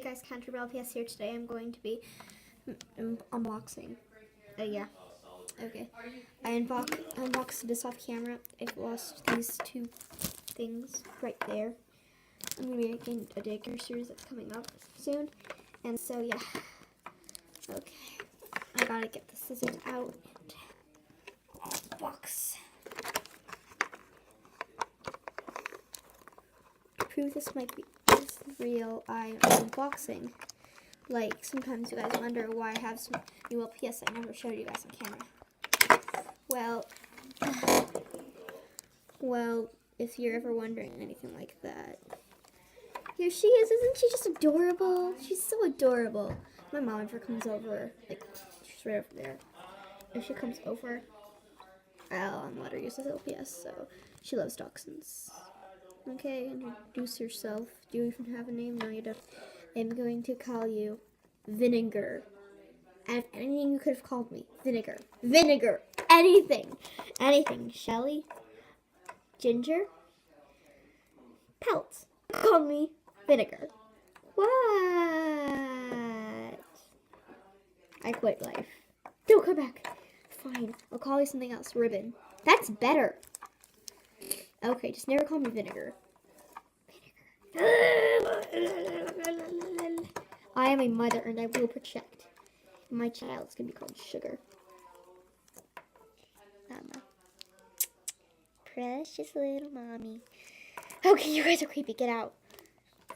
guys, Canterbury LPS here. Today I'm going to be unboxing. Yeah. Okay. I unboxed this off camera. I lost these two things right there. I'm going to be making a daycare series that's coming up soon. And so, yeah. Okay. I gotta get the scissors out and box. To prove this might be real, I'm unboxing. Like, sometimes you guys wonder why I have some new LPS I never showed you guys on camera. Well, if you're ever wondering anything like that, here she is. Isn't she just adorable? She's so adorable. My mom ever comes over, like, she's right over there. If she comes over, I'll let her use this LPS, so she loves dachshunds. Okay, introduce yourself. Do you even have a name? No, you don't. I'm going to call you Vinegar. And anything you could have called me. Vinegar. Vinegar. Anything. Anything. Shelly. Ginger. Pelt. Call me Vinegar. What? I quit life. Don't come back. Fine. I'll call you something else. Ribbon. That's better. Okay, just never call me Vinegar. I am a mother and I will protect. My child's gonna be called Sugar. Mama. Precious little mommy. Okay, you guys are creepy. Get out.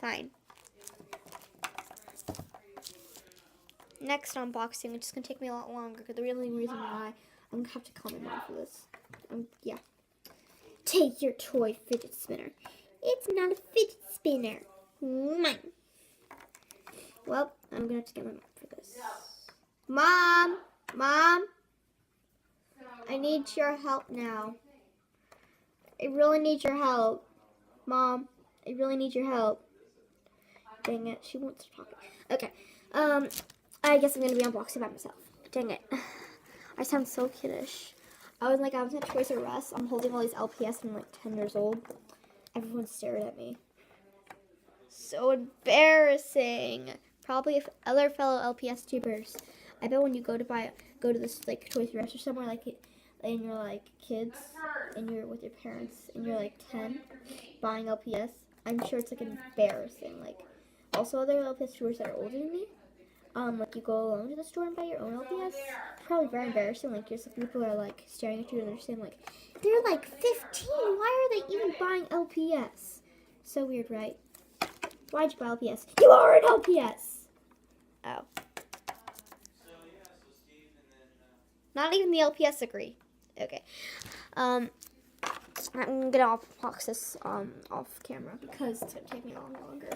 Fine. Next unboxing, which is gonna take me a lot longer because the only reason why I'm gonna have to call my mom for this. Yeah. Take your toy fidget spinner. It's not a fidget spinner. Mine. Well, I'm gonna have to get my mom for this. Mom! Mom! I need your help now. I really need your help. Mom, I really need your help. Dang it, she wants to talk. Okay, I guess I'm gonna be unboxing by myself. Dang it. I sound so kiddish. I was at Toys R Us. I'm holding all these LPS and I'm like 10 years old. Everyone stared at me. So embarrassing. Probably if other fellow LPS tubers. I bet when you go to this like Toys R Us or somewhere like it, and you're like kids and you're with your parents and you're like 10 buying LPS, I'm sure it's like embarrassing. Like also other LPS tubers that are older than me. Like you go alone to the store and buy your own LPS, probably very embarrassing. Like just people are like staring at you and they're saying like, they're like 15. Why are they even buying LPS? So weird, right? Why'd you buy LPS? You are an LPS. Oh. Not even the LPS agree. Okay. I'm gonna unbox this off camera because it's gonna take me a lot longer.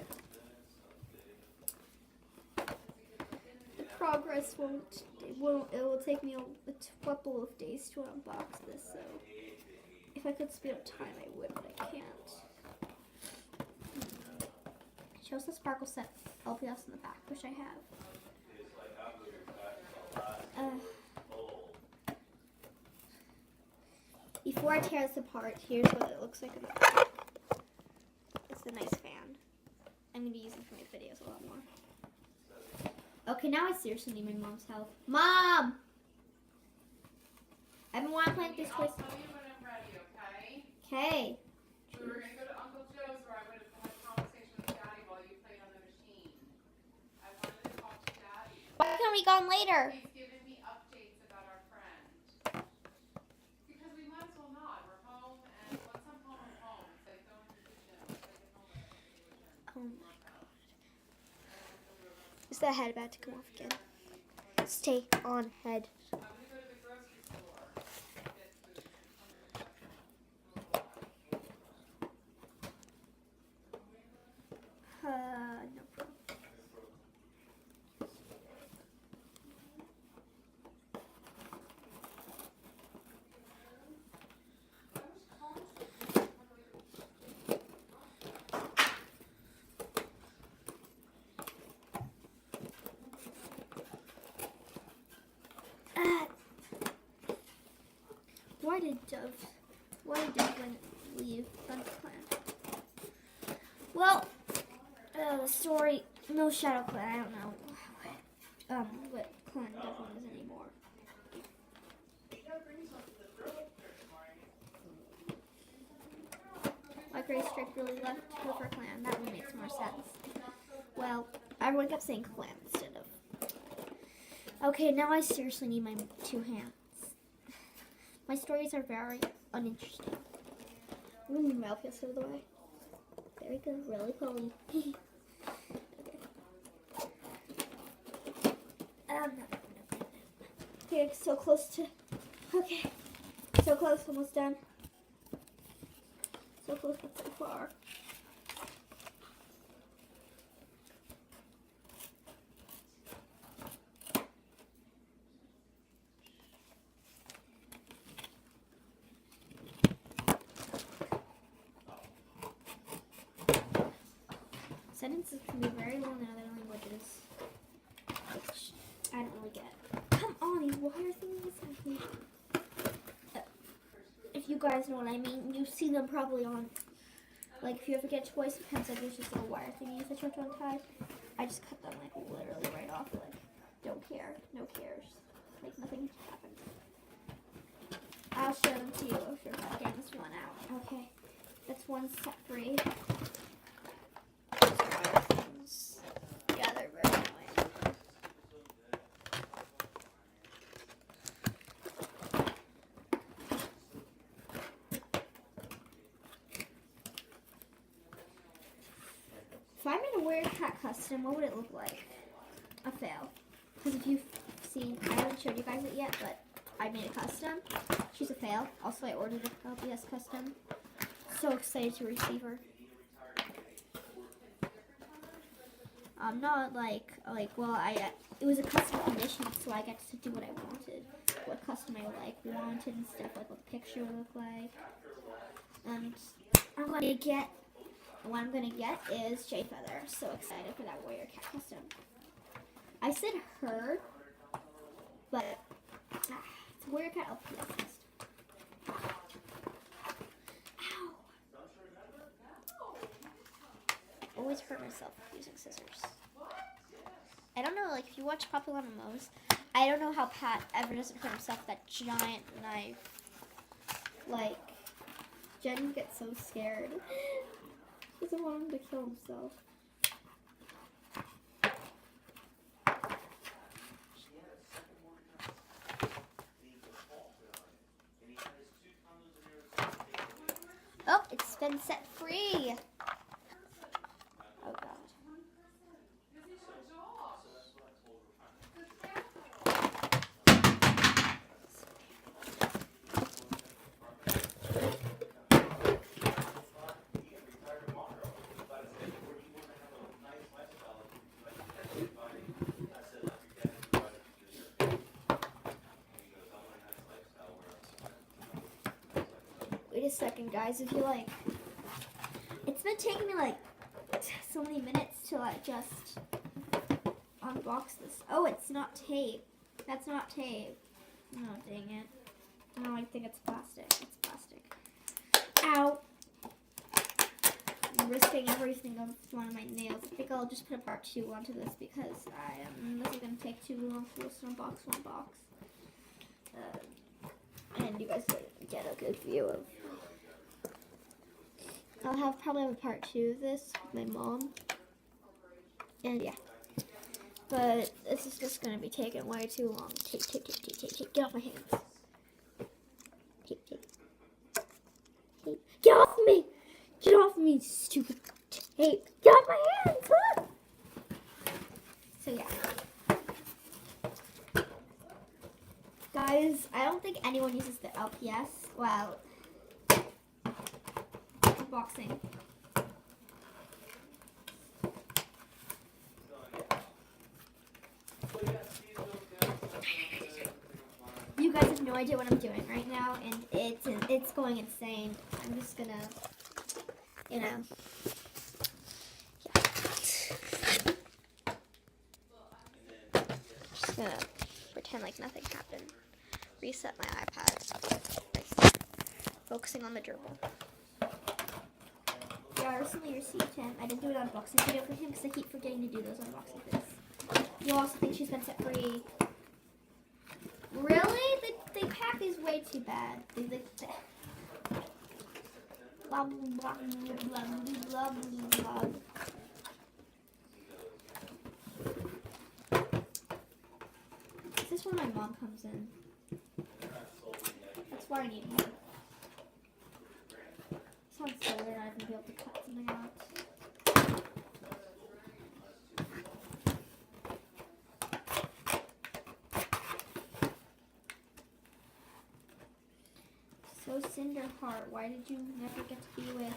Progress it will take me a couple of days to unbox this, so if I could speed up time I would, but I can't. It shows the Sparkle Set LPS in the back, which I have. Before I tear this apart, here's what it looks like in the back. It's a nice fan. I'm going to be using it for my videos a lot more. Okay, now I seriously need my mom's help. Mom! I've been wanting to play with this toy. I'll tell you when I'm ready, okay? Okay. We were going to go to Uncle Joe's where I would have had a conversation with Daddy while you played on the machine. I wanted to talk to Daddy. Why can't we go on later? He's giving me updates about our friend. Because we might as well not. We're home, and once I'm home, I'm home. It's like going to the gym. It's like a home situation. Oh my god. Is the head about to come off again? Stay on head. I'm going to go to the grocery store and get food. No problem. Why did Devlin leave? Unplanned. Well, the story No Shadow Clan. I don't know what clan Devlin is anymore. Like Gray Stripe really left Gopher Clan. That one makes more sense. Well, everyone kept saying clan instead of. Okay, now I seriously need my 2 hands. My stories are very uninteresting. I'm gonna move my LPS out of the way. There we go, really holy. Okay, so close to. Okay, so close, almost done. So close, but so far. Sentences can be very long in other languages, which I don't really get. Come on, these wire things. If you guys know what I mean, you see them probably on, like, if you ever get toys, sometimes like there's just little wire thingies that you have to untie. I just cut them like literally right off. Like, don't care, no cares, like nothing happened. I'll show them to you if you're getting this one out. Okay, that's one set free. Yeah, they're very annoying. If I made a Warrior Cat custom, what would it look like? A fail. Because if you've seen, I haven't showed you guys it yet, but I made a custom. She's a fail. Also, I ordered a LPS custom. So excited to receive her. Not like well, it was a custom condition, so I get to do what I wanted, what custom I wanted and stuff, like what the picture would look like. And what I'm gonna get is Jay Feather. So excited for that Warrior Cat custom. I said her, but it's a Warrior Cat LPS custom. Ow! Always hurt myself using scissors. I don't know, like, if you watch Popular Memos, I don't know how Pat ever doesn't hurt himself with that giant knife. Like, Jen gets so scared. She doesn't want him to kill himself. Oh, it's been set free. Oh, God. Wait a second, guys. If you like, it's been taking me like so many minutes to like just unbox this. Oh, it's not tape. That's not tape. Oh, dang it. No, I think it's plastic. It's plastic. Ow. I'm risking everything of one of my nails. I think I'll just put a part 2 onto this because this is going to take too long to just unbox one box. And you guys get a good view of. I'll probably have a part 2 of this with my mom. And yeah. But this is just going to be taking way too long. Tape. Get off my hands. Tape. Get off me! Get off me, stupid tape. Get off my hands! Ah! So yeah. Guys, I don't think anyone uses the LPS while unboxing. You guys have no idea what I'm doing right now, and it's going insane. I'm just gonna, yeah. Just gonna pretend like nothing happened. Reset my iPad. Focusing on the gerbil. Yeah, I recently received him. I didn't do an unboxing video for him because I keep forgetting to do those unboxing videos. You also think she's been set free. Really? The pack is way too bad. Blah, blah, blah, blah, blah, blah, blah. Is this when my mom comes in? That's why I need him. Sounds so weird. I wouldn't be able to cut something out. So Cinderheart, why did you never get to be with?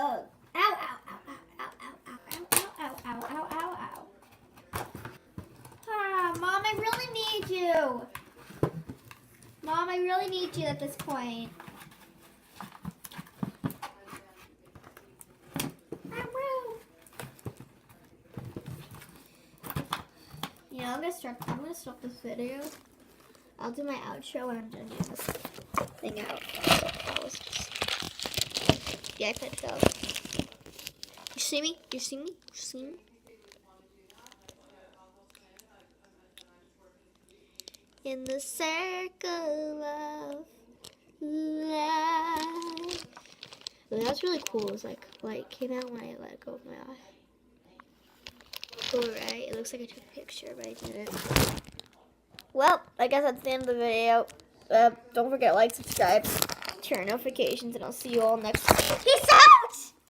Ow, ow, ow, ow, ow, ow, ow, ow, ow, ow, ow, ow. Ah, Mom, I really need you. Mom, I really need you at this point. You know, I'm gonna stop this video. I'll do my outro and I'm gonna do this thing out. Yeah, I picked up. You see me? You see me? You see me? In the circle of life. Well, that's really cool. It's like light came out when I let go of my eye. Cool, right? It looks like I took a picture, but I didn't. Well, I guess that's the end of the video. Don't forget to like, subscribe, turn notifications, and I'll see you all next time. Peace out!